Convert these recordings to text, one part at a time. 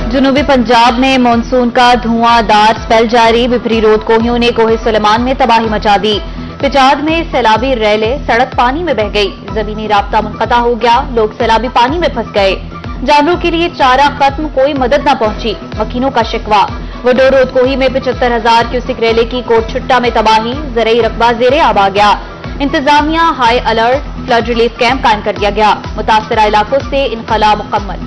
जुनूबी पंजाब में मानसून का धुआंधार स्पेल जारी। बिफरी रोड कोहियों ने कोहे सुलेमान में तबाही मचा दी। पिचाद में सैलाबी रैले सड़क पानी में बह गई। जमीनी राब्ता मुनक़ता हो गया। लोग सैलाबी पानी में फंस गए। जानवरों के लिए चारा खत्म, कोई मदद न पहुंची। मकीनों का शिकवा। वडोर रोड कोही में 75,000 क्यूसिक रैले की कोट छुट्टा में तबाही। ज़रई रकबा ज़ेरे आब आ गया। इंतजामिया high alert, flood relief camp कायम कर दिया गया। मुतासरा इलाकों से इनखला मुकम्मल।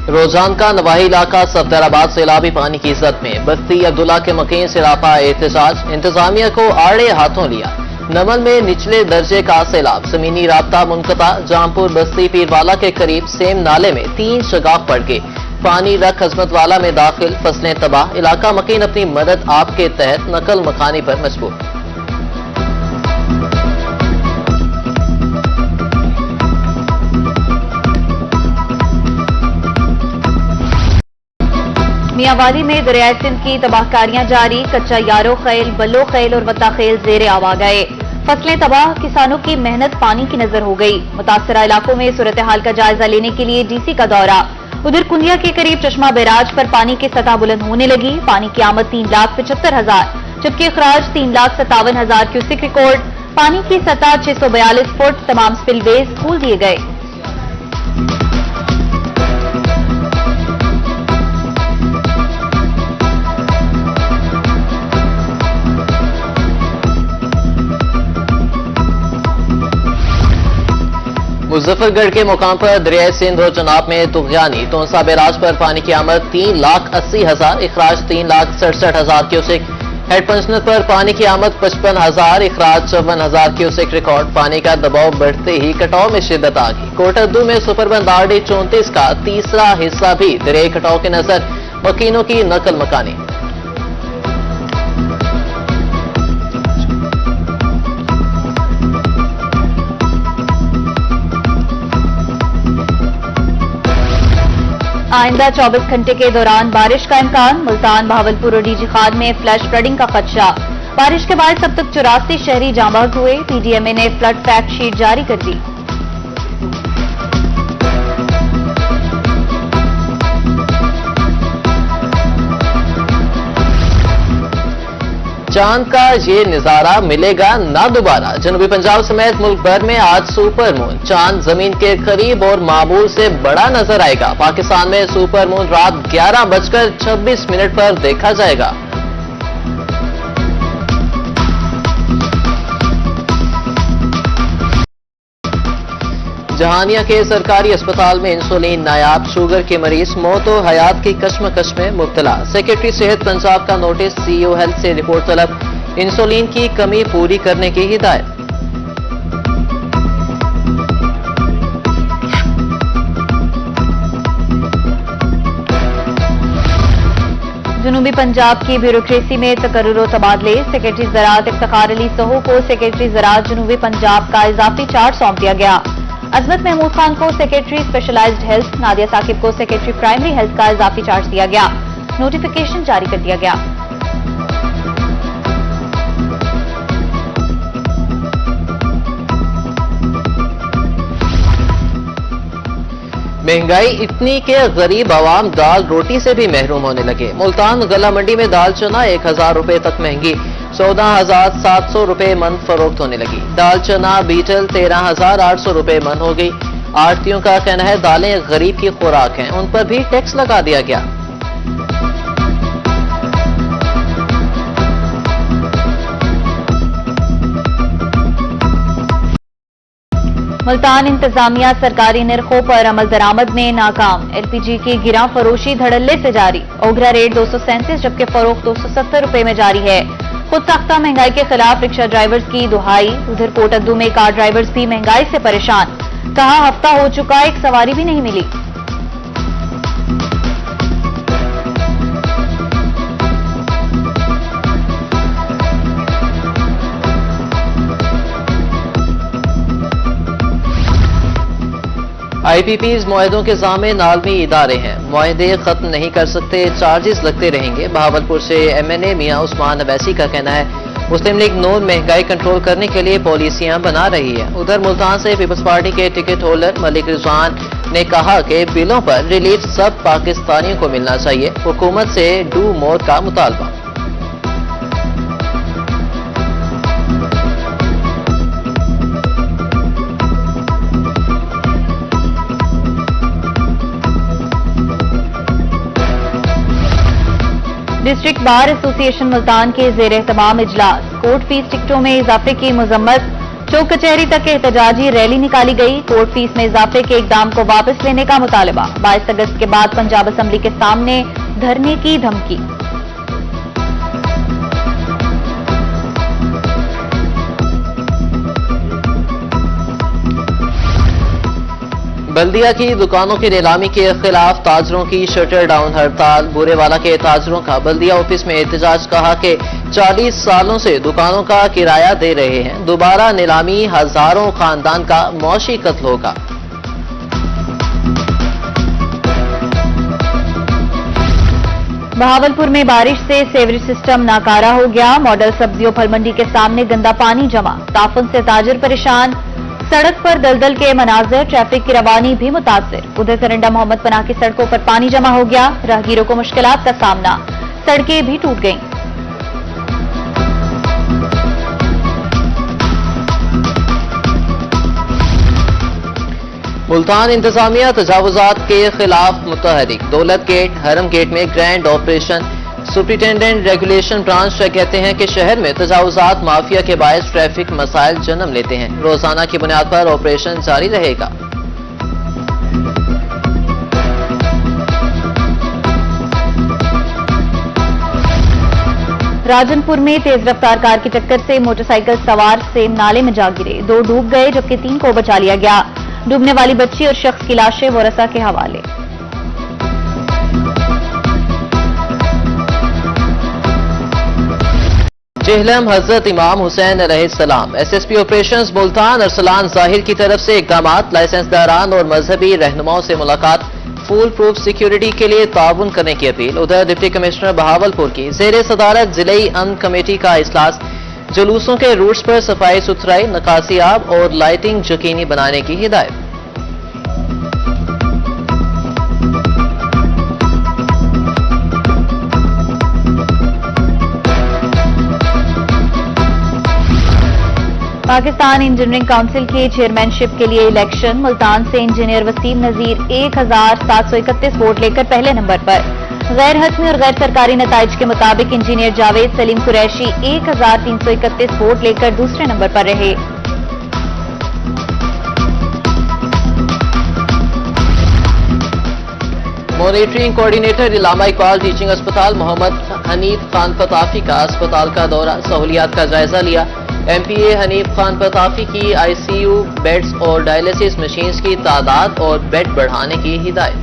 रोजान का नवाही इलाका सफदराबाद सैलाबी पानी की इज्जत में। बस्ती अब्दुल्ला के मकीन से राफा एहतजाज। इंतजामिया को आड़े हाथों लिया। नमल में निचले दर्जे का सैलाब। जमीनी राब्ता मुनक़ता। जामपुर बस्ती पीरवाला के करीब सेम नाले में 3 शगाफ पड़ गए। पानी रख हजमत वाला में दाखिल। फसलें तबाह। इलाका मकीन अपनी मदद आपके तहत नकल मकानी पर मजबूर। मियांवाली में दरियाए सिंध की तबाहकारियां जारी। कच्चा यारो खैल, बल्लो खैल और वत्ता खैल ज़ेरे आब आ गए। फसलें तबाह। किसानों की मेहनत पानी की नजर हो गई। मुतासरा इलाकों में सूरत हाल का जायजा लेने के लिए डीसी का दौरा। उधर कुंडिया के करीब चश्मा बैराज पर पानी की सतह बुलंद होने लगी। पानी की आमद 3,75,000 जबकि अखराज 3,57,000 क्यूसिक रिकॉर्ड। पानी की सतह 642 फुट। तमाम स्पिलवेज खोल दिए गए। मुजफ्फरगढ़ के मुकाम पर दरियाए सिंध और चनाब में तुगयानी तोंसा बैराज पर पानी की आमद 3,80,000, इखराज 3,67,000 क्यूसिक। हेड पंचनद पर पानी की आमद 55,000, इखराज 54,000 क्यूसिक रिकॉर्ड। पानी का दबाव बढ़ते ही कटाव में शिद्दत आ गई। कोटद्दू में सुपरबंद RD 34 का तीसरा हिस्सा भी दरियाई कटाव के नजर। मकीनों की नकल मकानी। आइंदा 24 घंटे के दौरान बारिश का इम्कान। मुल्तान, बहावलपुर और डीजी खान में फ्लैश फ्लडिंग का खदशा। बारिश के बाद अब तक 84 शहरी जांबाज हुए। PDMA ने फ्लड फैक्ट शीट जारी कर दी। चांद का ये नजारा मिलेगा ना दोबारा। जनूबी पंजाब समेत मुल्क भर में आज सुपर मून। चांद जमीन के करीब और मामूल से बड़ा नजर आएगा। पाकिस्तान में सुपर मून रात 11:26 पर देखा जाएगा। जहानिया के सरकारी अस्पताल में इंसुलिन नायाब। शुगर के मरीज मौत व हयात की कश्मकश में मुब्तला। सेक्रेटरी सेहत पंजाब का नोटिस। CEO हेल्थ से रिपोर्ट तलब। इंसुलिन की कमी पूरी करने की हिदायत। जनूबी पंजाब की ब्यूरोक्रेसी में तकर्रुर तबादले। सेक्रेटरी ज़राअत इफ्तिखार अली सोहो को सेक्रेटरी ज़राअत जनूबी पंजाब का इजाफी चार्ज सौंप दिया गया। अजमत महमूद खान को secretary specialised health, Nadia Saqib को सेक्रेटरी प्राइमरी हेल्थ का इजाफी चार्ज दिया गया। नोटिफिकेशन जारी कर दिया गया। महंगाई इतनी के गरीब आवाम दाल रोटी से भी महरूम होने लगे। मुल्तान गला मंडी में दाल चना 1,000 रुपए तक महंगी। 14,700 रुपए मन फरोख्त होने लगी। दाल चना बीटल 13,800 रुपए मन हो गई। आड़तियों का कहना है दालें गरीब की खुराक हैं, उन पर भी टैक्स लगा दिया गया। मुल्तान इंतजामिया सरकारी निर्खों पर अमल दरामद में नाकाम। LPG की गिरा फरोशी धड़ल्ले से जारी। ओगरा रेट 237 जबकि फरोख्त 270 रुपए में जारी है। खुद साख्ता महंगाई के खिलाफ रिक्शा ड्राइवर्स की दुहाई। उधर कोटद्दू में कार ड्राइवर्स भी महंगाई से परेशान। कहा हफ्ता हो चुका, एक सवारी भी नहीं मिली। IPPs मुआहदों के ज़ामिन नालमी इदारे हैं, मुआहदे खत्म नहीं कर सकते, चार्जेस लगते रहेंगे। बहावलपुर से MNA मियां उस्मान अवैसी का कहना है मुस्लिम लीग नून महंगाई कंट्रोल करने के लिए पॉलिसियां बना रही है। उधर मुल्तान से पीपल्स पार्टी के टिकट होल्डर मलिक रिजवान ने कहा कि बिलों पर रिलीफ सब पाकिस्तानियों को मिलना चाहिए, हुकूमत से डू मोर का मुतालबा। डिस्ट्रिक्ट बार एसोसिएशन मुल्तान के जेर एहतमाम इजलास, कोर्ट फीस टिकटों में इजाफे की मजम्मत, चौक कचहरी तक एहतजाजी रैली निकाली गई। कोर्ट फीस में इजाफे के इकदाम को वापस लेने का मुतालबा। 22 अगस्त के बाद पंजाब असम्बली के सामने धरने की धमकी। बल्दिया की दुकानों की नीलामी के खिलाफ ताजरों की शटर डाउन हड़ताल। बुरेवाला के ताजरों का बल्दिया ऑफिस में एहतजाज, कहा कि 40 सालों से दुकानों का किराया दे रहे हैं, दोबारा नीलामी हजारों खानदान का मौशी कत्ल होगा। बहावलपुर में बारिश से सेवरेज सिस्टम नाकारा हो गया। मॉडल सब्जियों फल मंडी के सामने गंदा पानी जमा, ताफुन से ताजर परेशान। सड़क पर दलदल के मनाजिर, ट्रैफिक की रवानी भी मुतासिर। उधर सरंडा मोहम्मद पनाह की सड़कों पर पानी जमा हो गया, राहगीरों को मुश्किलात का सामना, सड़कें भी टूट गईं। मुल्तान इंतजामिया तजावुजात के खिलाफ मुतहरिक। दौलत गेट, हरम गेट में grand operation. Superintendent regulation branch कहते हैं कि शहर में तजावुजात माफिया के बायस ट्रैफिक मसाइल जन्म लेते हैं। रोजाना की बुनियाद पर ऑपरेशन जारी रहेगा। राजनपुर में तेज रफ्तार कार की टक्कर से मोटरसाइकिल सवार से नाले में जा गिरे, 2 डूब गए जबकि 3 को बचा लिया गया। डूबने वाली बच्ची और शख्स की लाशें वरसा के हवाले। जेहलम हजरत इमाम हुसैन अलैहिस्सलाम। SSP ऑपरेशंस मुल्तान अरसलान जाहिर की तरफ से इकदामात, लाइसेंसदारान और मजहबी रहनुमाओं से मुलाकात, फुल प्रूफ सिक्योरिटी के लिए ताउन करने की अपील। उधर डिप्टी कमिश्नर बहावलपुर की जेर सदारत जिले अमन कमेटी का इजलास, जुलूसों के रूट्स पर सफाई सुथराई, नकासी आब और लाइटिंग यकीनी बनाने की हिदायत। पाकिस्तान इंजीनियरिंग काउंसिल के चेयरमैनशिप के लिए इलेक्शन। मुल्तान से इंजीनियर वसीम नजीर 1731 वोट लेकर पहले नंबर पर। गैर हतमी और गैर सरकारी नताइज के मुताबिक इंजीनियर जावेद सलीम कुरैशी 1331 वोट लेकर दूसरे नंबर पर रहे। मॉनिटरिंग कोऑर्डिनेटर इलामा इकबाल टीचिंग अस्पताल मोहम्मद हनीफ खान पताफी का अस्पताल का दौरा, सहूलियात का जायजा लिया। MPA हनीफ खान पताफी की ICU बेड्स और डायलिसिस मशीन्स की तादाद और बेड बढ़ाने की हिदायत।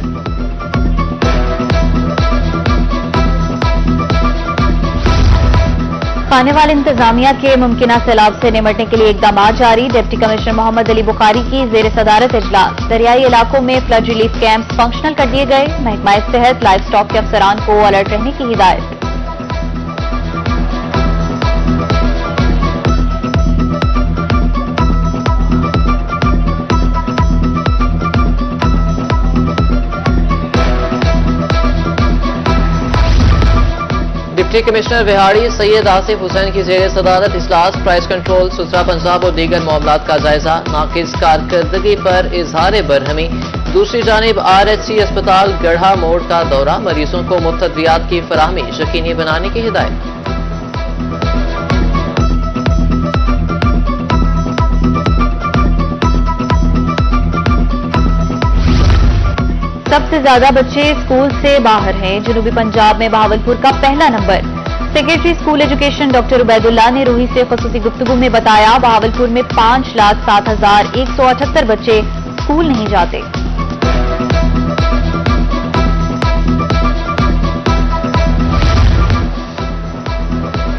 खाने वाले इंतजामिया के मुमकिना सैलाब से निमटने के लिए इकदाम जारी। डिप्टी कमिश्नर मोहम्मद अली बुखारी की जेर सदारत इजलास। दरियाई इलाकों में फ्लड रिलीफ कैंप फंक्शनल कर दिए गए। महकमा सेहत, लाइव स्टॉक के अफसरान को अलर्ट रहने की हिदायत। डिप्टी कमिश्नर बिहाड़ी सैयद आसिफ हुसैन की जेर सदारत इजलास, प्राइस कंट्रोल, सुथरा पंजाब और दीगर मामलात का जायजा। नाकिस कारकर्दगी पर इजहार बरहमी। दूसरी जानिब RHC अस्पताल गढ़ा मोड़ का दौरा, मरीजों को मुफ्त अद्वियात की फराहमी यकीनी बनाने की हिदायत। सबसे ज्यादा बच्चे स्कूल से बाहर हैं। जनूबी पंजाब में बहावलपुर का पहला number. Secretary school education doctor Ubaidullah ने रूही से खुसूसी गुफ्तगू में बताया, बहावलपुर में 5,07,178 बच्चे स्कूल नहीं जाते।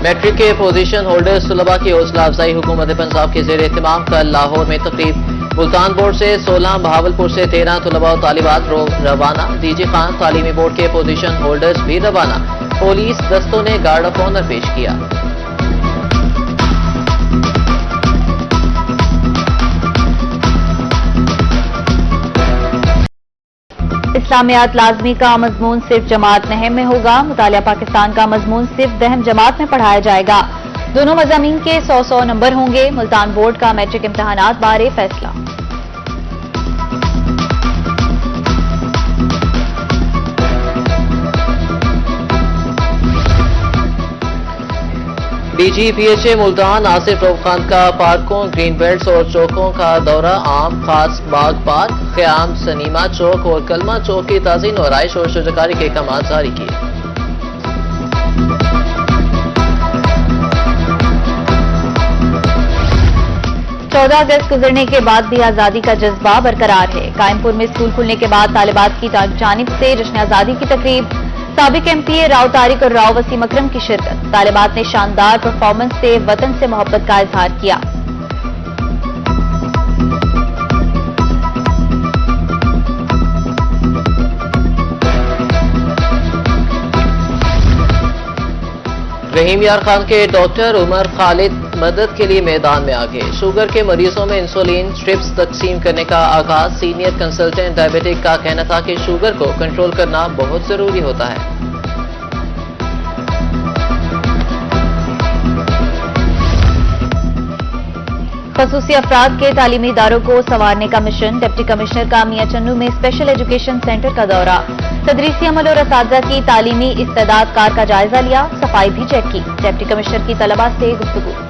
मैट्रिक के पोजीशन होल्डर्स तलबा की हौसला अफजाई, हुकूमत पंजाब के जेर एहतमाम कल लाहौर में तकरीब। मुल्तान बोर्ड से 16, बहावलपुर से 13 तलबा और तालिबात रवाना। डीजी खान तालीमी बोर्ड के पोजीशन होल्डर्स भी रवाना। पुलिस दस्तों ने गार्ड ऑफ ऑनर पेश किया। इस्लामियात लाजमी का मजमून सिर्फ जमात नहम में होगा। मुतालिया पाकिस्तान का मजमून सिर्फ दहम जमात में पढ़ाया जाएगा। दोनों मज़ामीन के 100 नंबर होंगे। मुल्तान बोर्ड का मैट्रिक इम्तहानात बारे फैसला। डीजी पीएचए मुल्तान आसिफ रऊफ खान का पार्कों, ग्रीन बेल्ट्स और चौकों का दौरा। आम खास बाग पार्क, क़याम, सनीमा चौक और कलमा चौक की ताज़ी नौराइश और शुजरकारी के अहकाम जारी किए। 14 अगस्त गुजरने के बाद भी आजादी का जज्बा बरकरार है। कायमपुर में स्कूल खुलने के बाद तालिबात की जानिब से जश्न आजादी की तकरीब। साबिक एमपीए राव तारिक और राव वसीम अकरम की शिरकत। तालिबात ने शानदार परफॉर्मेंस से वतन से मोहब्बत का इजहार किया। रहीम यार खान के डॉक्टर उमर खालिद मदद के लिए मैदान में आ गए। शुगर के मरीजों में इंसुलिन स्ट्रिप्स तकसीम करने का आगाज। सीनियर कंसल्टेंट डायबिटिक का कहना था कि शुगर को कंट्रोल करना बहुत जरूरी होता है। खसूसी अफराद के तालीमी इदारों को संवारने का मिशन। डिप्टी कमिश्नर का मियां चन्नू में स्पेशल एजुकेशन सेंटर का दौरा। तदरीसी अमल और असातिज़ा की तालीमी इस्तेदाद कार का जायजा लिया। सफाई भी चेक की। डिप्टी कमिश्नर की तलबा से गुफ्तगू।